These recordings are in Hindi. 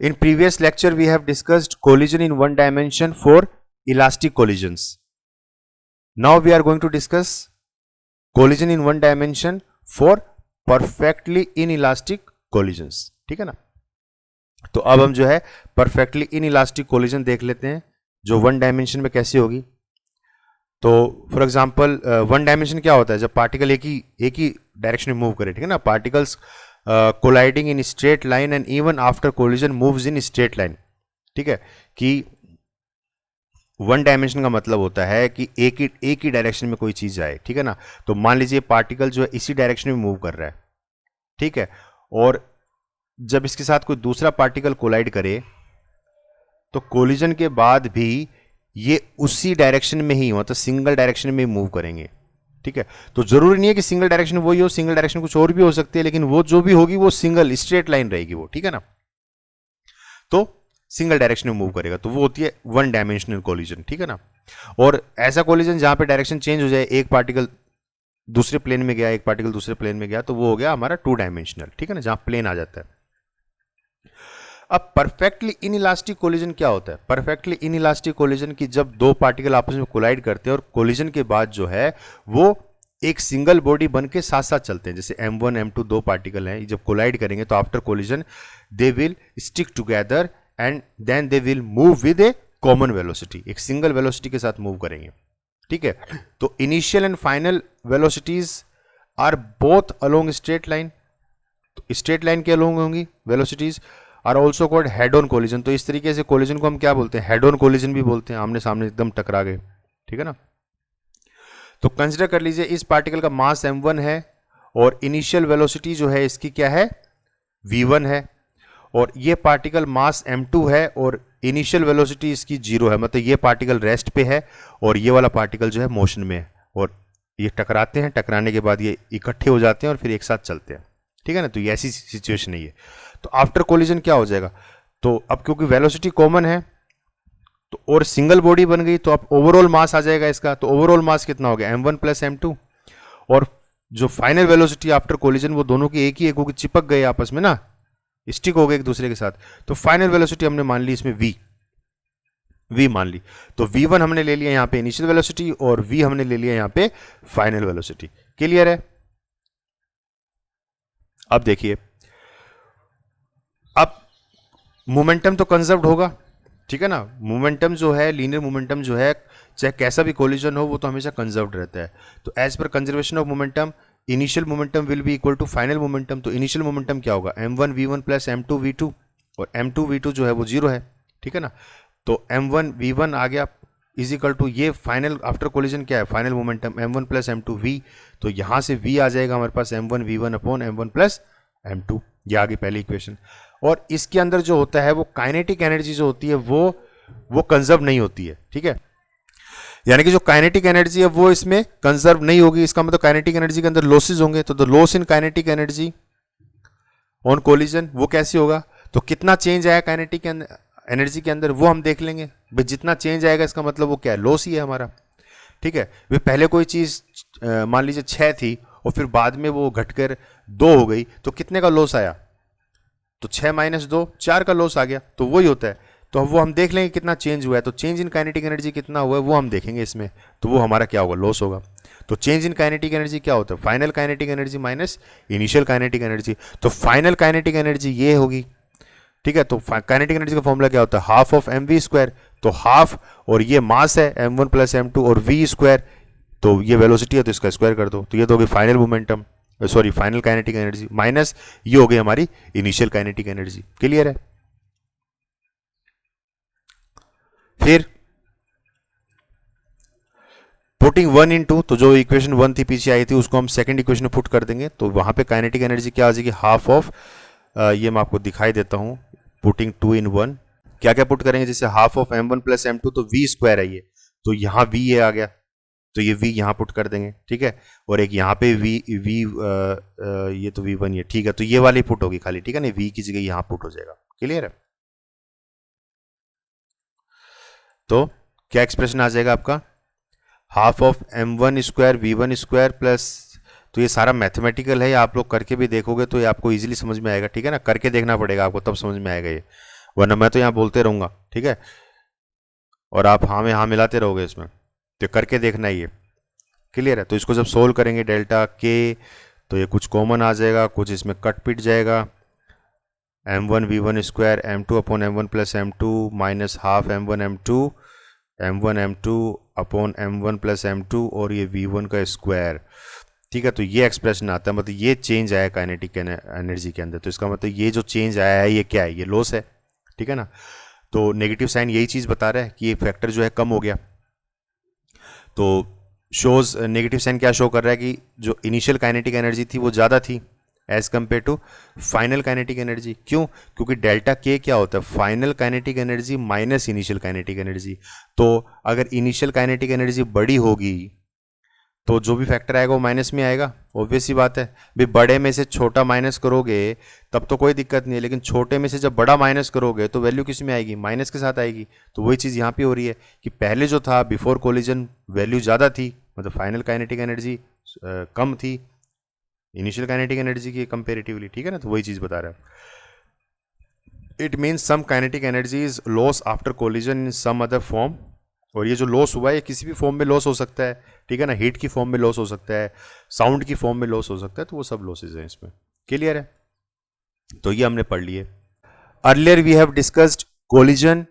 In previous lecture, we have discussed collision in one dimension for elastic collisions. Now we are going to discuss collision in one dimension for perfectly inelastic collisions. ठीक है ना? तो अब हम जो है perfectly inelastic collision देख लेते हैं जो वन डायमेंशन में कैसी होगी. तो फॉर एग्जाम्पल वन डायमेंशन क्या होता है? जब पार्टिकल एक ही डायरेक्शन में मूव करे. ठीक है ना? Particles colliding in straight line and even after collision moves in straight line. ठीक है कि वन डायमेंशन का मतलब होता है कि एक ही डायरेक्शन में कोई चीज जाए. ठीक है ना? तो मान लीजिए पार्टिकल जो है इसी डायरेक्शन में मूव कर रहा है. ठीक है, और जब इसके साथ कोई दूसरा पार्टिकल कोलाइड करे तो कोलिजन के बाद भी ये उसी डायरेक्शन में ही मतलब सिंगल डायरेक्शन में मूव करेंगे. ठीक है, तो जरूरी नहीं है कि सिंगल डायरेक्शन वही हो, सिंगल डायरेक्शन कुछ और भी हो सकती है, लेकिन वो जो भी होगी वो सिंगल स्ट्रेट लाइन रहेगी वो. ठीक है ना? तो सिंगल डायरेक्शन में मूव करेगा तो वो होती है वन डायमेंशनल कोलिजन. ठीक है ना? और ऐसा कोलिजन जहां पे डायरेक्शन चेंज हो जाए, एक पार्टिकल दूसरे प्लेन में गया, एक पार्टिकल दूसरे प्लेन में गया, तो वो हो गया हमारा टू डायमेंशनल. ठीक है ना? जहां प्लेन आ जाता है. अब परफेक्टली इनइलास्टिक कोलिजन क्या होता है? परफेक्टली इनइलास्टिक कोलिजन की जब दो पार्टिकल आपस में कोलाइड करते हैं और कोलिजन के बाद जो है वो एक सिंगल बॉडी बन के साथ साथ चलते हैं. जैसे M1 M2 दो पार्टिकल हैं, जब कोलाइड करेंगे तो after collision they will stick together and then they will move with a common velocity. एक सिंगल वेलोसिटी के साथ मूव करेंगे. ठीक है, तो initial and final velocities are both along straight line. तो स्ट्रेट लाइन के अलोंग होंगी velocities. Are also called head on collision. तो इस तरीके से कोलिजन को हम क्या बोलते हैं? हेड ऑन कोलिजन भी बोलते हैं. आमने सामने एकदम टकरा गए. ठीक है ना? तो कंसिडर कर लीजिए इस पार्टिकल का मास m1 है और इनिशियल वेलोसिटी जो है इसकी क्या है? v1 है. और ये पार्टिकल मास m2 है और इनिशियल वेलोसिटी इसकी 0 है. मतलब ये पार्टिकल रेस्ट पे है और ये वाला पार्टिकल जो है मोशन में है, और ये टकराते हैं. टकराने के बाद ये इकट्ठे हो जाते हैं और फिर एक साथ चलते हैं. ठीक है ना? तो ये ऐसी सिचुएशन है ये. तो आफ्टर कोलिजन क्या हो जाएगा? तो अब क्योंकि वेलोसिटी कॉमन है तो और सिंगल बॉडी बन गई, तो अब ओवरऑल मास आ जाएगा इसका. तो ओवरऑल मास कितना हो गया? m1 plus m2. और जो फाइनल वेलोसिटी आफ्टर कोलिजन वो दोनों की एक ही होगी, चिपक गए आपस में ना, स्टिक हो गए एक दूसरे के साथ. तो फाइनल वेलोसिटी हमने मान ली इसमें v मान ली. तो v1 हमने ले लिया यहाँ पे इनिशियल वेलोसिटी और v हमने ले लिया यहाँ पे फाइनल वेलोसिटी. क्लियर है? अब देखिए, अब मोमेंटम तो कंजर्व्ड होगा. ठीक है ना? मोमेंटम जो है, लीनियर मोमेंटम जो है, चाहे कैसा भी कोलिजन हो, वो तो हमेशा कंजर्व्ड रहता है. तो एज पर conservation of momentum initial momentum will be equal to final momentum. तो इनिशियल मोमेंटम क्या होगा? m1 v1 plus m2 v2. और m2 v2 जो है वो 0 है. ठीक है ना? तो m1 v1 आ गया इज इक्वल टू ये फाइनल आफ्टर कोलिजन क्या है? Final momentum m1 plus m2 v. तो यहां से v आ जाएगा हमारे पास m1 v1 upon m1 plus m2. ये आ गई पहली इक्वेशन. और इसके अंदर जो होता है वो काइनेटिक एनर्जी जो होती है वो कंजर्व नहीं होती है. ठीक है, यानी कि जो काइनेटिक एनर्जी है वो इसमें कंजर्व नहीं होगी. इसका मतलब काइनेटिक एनर्जी के अंदर लॉसेस होंगे. तो the loss in kinetic energy on collision वो कैसे होगा? तो कितना चेंज आया काइनेटिक एनर्जी के अंदर वो हम देख लेंगे. भाई जितना चेंज आएगा इसका मतलब वो क्या है? लॉस ही है हमारा. ठीक है, वे पहले कोई चीज मान लीजिए 6 थी और फिर बाद में वो घटकर 2 हो गई, तो कितने का लॉस आया? तो 6 माइनस 2 4 का लॉस आ गया. तो वही होता है. तो वो हम देख लेंगे कितना चेंज हुआ है. तो चेंज इन काइनेटिक एनर्जी कितना हुआ है वो हम देखेंगे इसमें. तो वो हमारा क्या होगा? लॉस होगा. तो चेंज इन काइनेटिक एनर्जी क्या होता है? Final kinetic energy minus initial kinetic energy. तो फाइनल काइनेटिक एनर्जी ये होगी. ठीक है, तो काइनेटिक एनर्जी का फॉर्मूला क्या होता है? Half of mv square. तो हाफ, और ये मास है m1 प्लस m2 और v स्क्वायर, तो ये वेलोसिटी है तो इसका स्क्वायर कर दो. तो ये तो होगी final momentum, sorry final kinetic energy, minus ये हो गई हमारी इनिशियल काइनेटिक एनर्जी. क्लियर है? फिर पुटिंग 1 इन 2, तो जो इक्वेशन 1 थी पीछे आई थी उसको हम सेकंड इक्वेशन में पुट कर देंगे. तो वहां पे काइनेटिक एनर्जी क्या आ जाएगी? हाफ ऑफ, ये मैं आपको दिखाई देता हूं, पुटिंग 2 in 1. क्या क्या पुट करेंगे? जैसे half of m1 plus m2, तो v स्क्वायर है ये, तो यहाँ v ये आ गया, तो ये v यहाँ पुट कर देंगे. ठीक है, और एक यहाँ पे v ये तो v1 ये. ठीक है, तो ये वाली पुट होगी खाली. ठीक है ना? v की जगह यहाँ पुट हो जाएगा. क्लियर है? तो क्या एक्सप्रेशन आ जाएगा आपका? Half of m1 square v1 square plus, तो ये सारा मैथमेटिकल है, आप लोग करके भी देखोगे तो ये आपको इजीली समझ में आएगा. ठीक है ना? करके देखना पड़ेगा आपको, तब समझ में आएगा ये. वरना मैं तो यहाँ बोलते रहूँगा, ठीक है, और आप हाँ में हाँ मिलाते रहोगे इसमें, तो करके देखना ही है। क्लियर है? तो इसको जब सोल्व करेंगे डेल्टा के, तो ये कुछ कॉमन आ जाएगा, कुछ इसमें कट पिट जाएगा, m1 v1 square m2 upon m1 plus m2 minus half m1 m1 m2 upon m1 plus m2 और ये v1 का स्क्वायर। ठीक है, तो ये एक्सप्रेशन आता है, मतलब ये चेंज आया काइनेटिक एनर्जी के अंदर, तो इसका मतलब ये जो चेंज आया है ये क्या है, ये लॉस है। ठीक है ना, तो नेगेटिव साइन यही चीज़ बता रहा है कि ये फैक्टर जो है कम हो गया। तो शोज नेगेटिव साइन क्या शो कर रहा है कि जो इनिशियल काइनेटिक एनर्जी थी वो ज़्यादा थी as compare to final kinetic energy. क्यों? क्योंकि डेल्टा के क्या होता है, final kinetic energy minus initial kinetic energy. तो अगर इनिशियल काइनेटिक एनर्जी बड़ी होगी तो जो भी फैक्टर आएगा वो माइनस में आएगा, ऑब्वियस सी बात है भाई। बड़े में से छोटा माइनस करोगे तब तो कोई दिक्कत नहीं है, लेकिन छोटे में से जब बड़ा माइनस करोगे तो वैल्यू किस में आएगी, माइनस के साथ आएगी। तो वही चीज़ यहाँ पे हो रही है कि पहले जो था बिफोर कोलिजन वैल्यू ज़्यादा थी, मतलब फाइनल काइनेटिक एनर्जी कम थी इनिशियल काइनेटिक एनर्जी की कंपेरेटिवली। ठीक है ना, तो वही चीज़ बता रहा है। It means some kinetic energy is loss after collision in some other form. और ये जो लॉस हुआ है किसी भी फॉर्म में लॉस हो सकता है। ठीक है ना, हीट की फॉर्म में लॉस हो सकता है, साउंड की फॉर्म में लॉस हो सकता है, तो वो सब लॉसेज हैं इसमें। क्लियर है? तो ये हमने पढ़ लिए। Earlier we have discussed collision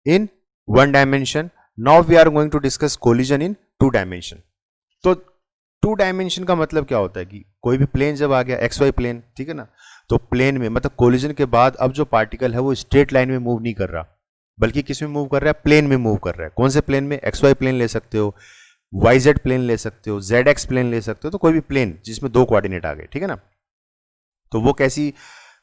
in 1 dimension, now we are going to discuss collision in 2 dimension. तो 2 डायमेंशन का मतलब क्या होता है कि कोई भी प्लेन जब आ गया एक्स वाई प्लेन, ठीक है ना, तो प्लेन में मतलब कोलिजन के बाद अब जो पार्टिकल है वो स्ट्रेट लाइन में मूव नहीं कर रहा, बल्कि किस में मूव कर रहा है, प्लेन में मूव कर रहा है। कौन से प्लेन में? एक्स वाई प्लेन ले सकते हो, वाई जेड प्लेन ले सकते हो, जेड एक्स प्लेन ले सकते हो, तो कोई भी प्लेन जिसमें 2 कोऑर्डिनेट आ गए। ठीक है ना, तो वो कैसी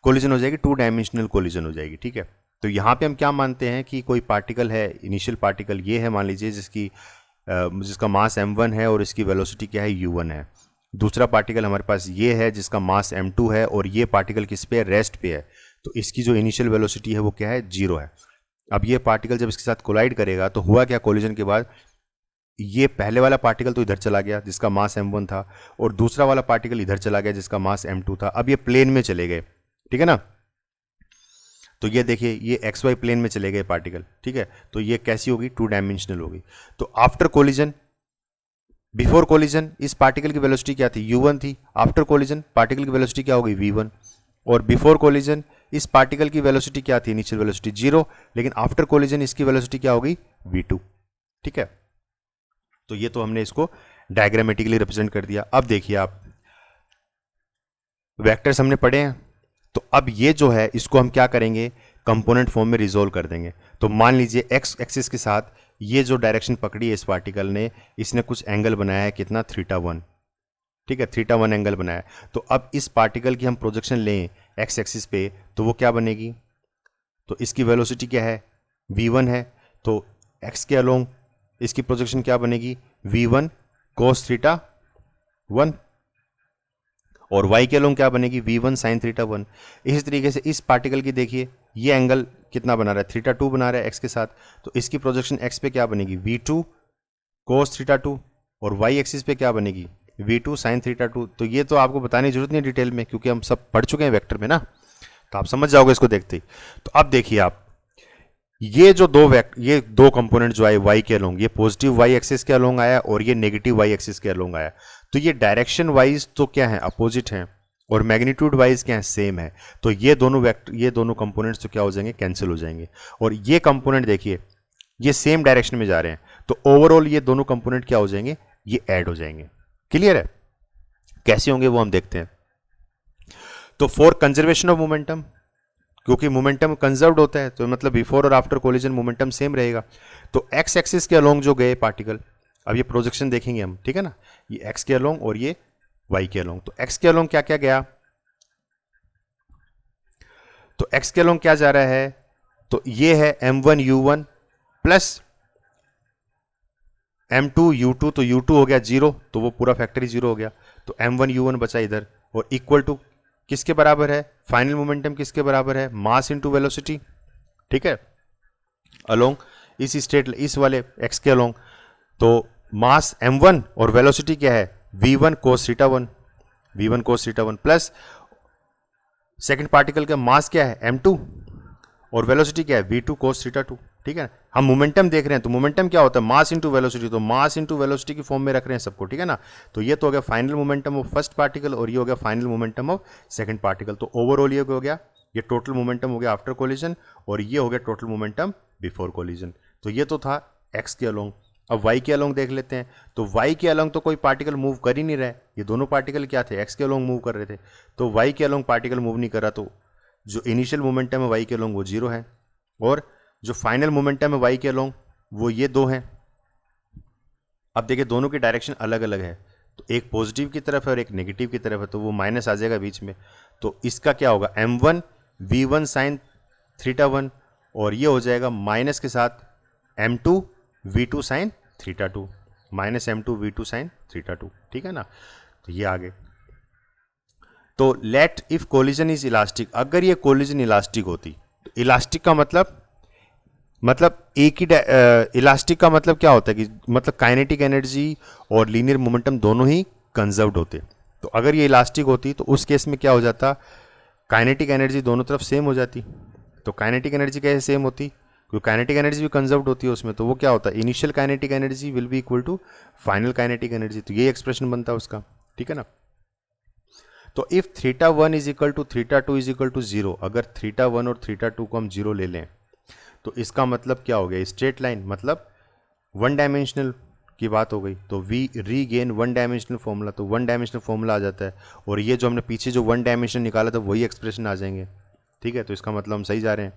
कोलिजन हो जाएगी, 2 डायमेंशनल कोलिजन हो जाएगी। ठीक है, तो यहाँ पे हम क्या मानते हैं कि कोई पार्टिकल है, इनिशियल पार्टिकल ये है मान लीजिए, जिसका मास m1 है और इसकी वेलोसिटी क्या है, u1 है। दूसरा पार्टिकल हमारे पास ये है जिसका मास m2 है और ये पार्टिकल किस पे है, रेस्ट पे है, तो इसकी जो इनिशियल वेलोसिटी है वो क्या है, 0 है। अब ये पार्टिकल जब इसके साथ कोलाइड करेगा तो हुआ क्या, कोलिजन के बाद ये पहले वाला पार्टिकल तो इधर चला गया जिसका मास m1 था, और दूसरा वाला पार्टिकल इधर चला गया जिसका मास m2 था। अब ये प्लेन में चले गए। ठीक है ना, तो ये देखिए ये एक्स वाई प्लेन में चले गए पार्टिकल। ठीक है, तो ये कैसी होगी, 2 डायमेंशनल होगी। तो आफ्टर कोलिजन, बिफोर कोलिजन इस पार्टिकल की वेलोसिटी क्या थी, u1 थी। आफ्टर कोलिजन पार्टिकल की वेलोसिटी क्या होगी, v1। और बिफोर कोलिजन इस पार्टिकल की वेलोसिटी क्या थी, इनिशियल वेलोसिटी 0, लेकिन आफ्टर कोलिजन इसकी वेलोसिटी क्या होगी, v2। ठीक है, तो ये तो हमने इसको डायग्रामेटिकली रिप्रेजेंट कर दिया। अब देखिए आप, वेक्टर्स हमने पढ़े हैं, तो अब ये जो है इसको हम क्या करेंगे, कंपोनेंट फॉर्म में रिजोल्व कर देंगे। तो मान लीजिए एक्स एक्सिस के साथ ये जो डायरेक्शन पकड़ी है इस पार्टिकल ने, इसने कुछ एंगल बनाया है, कितना, θ1। ठीक है, θ1 एंगल बनाया है। तो अब इस पार्टिकल की हम प्रोजेक्शन लें एक्स एक्सिस पे, तो वो क्या बनेगी, तो इसकी वेलोसिटी क्या है, v1 है, तो x के अलोंग इसकी प्रोजेक्शन क्या बनेगी, v1 cos θ1, और y के अलोंग क्या बनेगी, v1 sin θ1। इसी तरीके से इस पार्टिकल की देखिए ये एंगल कितना बना रहा है, θ2 बना रहा है x के साथ, तो इसकी प्रोजेक्शन x पे क्या बनेगी, v2 cos θ2, और y एक्सिस पे क्या बनेगी, v2 sin θ2। तो ये तो आपको बताने की जरूरत नहीं डिटेल में, क्योंकि हम सब पढ़ चुके हैं वेक्टर में ना, तो आप समझ जाओगे इसको देखते ही। तो अब देखिए आप, ये जो ये दो कंपोनेंट जो आए y के अलोंग, ये पॉजिटिव y एक्सिस के अलोंग आया और ये नेगेटिव y एक्सिस के अलोंग आया, तो ये डायरेक्शन वाइज तो क्या है, अपोजिट हैं, और मैग्नीट्यूड वाइज क्या है, सेम है। तो ये दोनों कंपोनेंट्स तो क्या हो जाएंगे, कैंसिल हो जाएंगे। और ये कंपोनेंट देखिए ये सेम डायरेक्शन में जा रहे हैं, तो ओवरऑल ये दोनों कंपोनेंट क्या हो जाएंगे, ये ऐड हो जाएंगे। क्लियर है? कैसे होंगे वो हम देखते हैं। तो फॉर कंजर्वेशन ऑफ मोमेंटम, क्योंकि मोमेंटम कंजर्व्ड होता है, तो मतलब बिफोर और आफ्टर कोलिजन मोमेंटम सेम रहेगा। तो एक्स एक्सिस के अलोंग जो गए पार्टिकल, अब ये प्रोजेक्शन देखेंगे हम, ठीक है ना, ये एक्स के अलोंग और ये वाई के अलोंग। तो एक्स के अलोंग क्या क्या गया, तो एक्स के अलोंग क्या जा रहा है, तो ये है m1 u1 plus m2 u2, तो u2 हो गया 0, तो वो पूरा फैक्टर ही 0 हो गया, तो m1 u1 बचा इधर, और इक्वल टू किसके बराबर है, फाइनल मोमेंटम किसके बराबर है, मास इनटू वेलोसिटी। ठीक है, अलोंग इस स्टेट, इस वाले एक्स के अलोंग, तो मास m1 और वेलोसिटी क्या है, v1 cos θ1, v1 cos θ1 plus second particle का मास क्या है, m2, और वेलोसिटी क्या है v2 cos थीटा 2, ठीक है। हम मोमेंटम देख रहे हैं, तो मोमेंटम क्या होता है, मास इंटू वेलोसिटी, तो मास इंटू वेलोसिटी की फॉर्म में रख रहे हैं सबको, ठीक है ना। तो ये तो हो गया final momentum of first particle और ये हो गया final momentum of second particle. तो ओवरऑल ये हो गया, ये टोटल मोमेंटम हो गया आफ्टर कोलिजन और ये हो गया टोटल मोमेंटम बिफोर कोलिजन। तो ये तो था एक्स के अलोंग। अब वाई के अलोंग देख लेते हैं। तो वाई के अलोंग तो कोई पार्टिकल मूव कर ही नहीं रहा है, ये दोनों पार्टिकल क्या थे, एक्स के अलोंग मूव कर रहे थे। तो वाई के अलोंग पार्टिकल मूव नहीं कर रहा, तो जो इनिशियल मोमेंटम है वाई के अलोंग वो जीरो है और जो फाइनल मोमेंटम है वाई के अलोंग वो ये दो हैं। अब देखिए दोनों की डायरेक्शन अलग अलग है, तो एक पॉजिटिव की तरफ है और एक नेगेटिव की तरफ है, तो वो माइनस आ जाएगा बीच में। तो इसका क्या होगा, m1 v1 साइन थीटा 1 और ये हो जाएगा माइनस के साथ m2 v2 sine theta 2, minus m2 v2 sine theta 2, ठीक है ना। तो ये आगे, तो let if collision is elastic, अगर ये कोलिजन इलास्टिक होती, तो इलास्टिक का मतलब एक ही इलास्टिक का मतलब क्या होता है कि मतलब काइनेटिक एनर्जी और लीनियर मोमेंटम दोनों ही कंजर्व्ड होते। तो अगर ये इलास्टिक होती तो उस केस में क्या हो जाता, काइनेटिक एनर्जी दोनों तरफ सेम हो जाती। तो काइनेटिक एनर्जी कैसे सेम होती, क्योंकि काइनेटिक एनर्जी भी कंजर्व्ड होती है उसमें, तो वो क्या होता है, initial kinetic energy will be equal to final kinetic energy. तो ये एक्सप्रेशन बनता है उसका, ठीक है ना। तो if theta 1 is equal to theta 2 is equal to 0, अगर थीटा 1 और थीटा 2 को हम 0 ले लें तो इसका मतलब क्या हो गया, स्ट्रेट लाइन, मतलब वन डायमेंशनल की बात हो गई। तो we regain one dimensional formula, तो वन डायमेंशनल फॉर्मूला आ जाता है और ये जो हमने पीछे जो वन डायमेंशन निकाला था वही एक्सप्रेशन आ जाएंगे, ठीक है। तो इसका मतलब हम सही जा रहे हैं।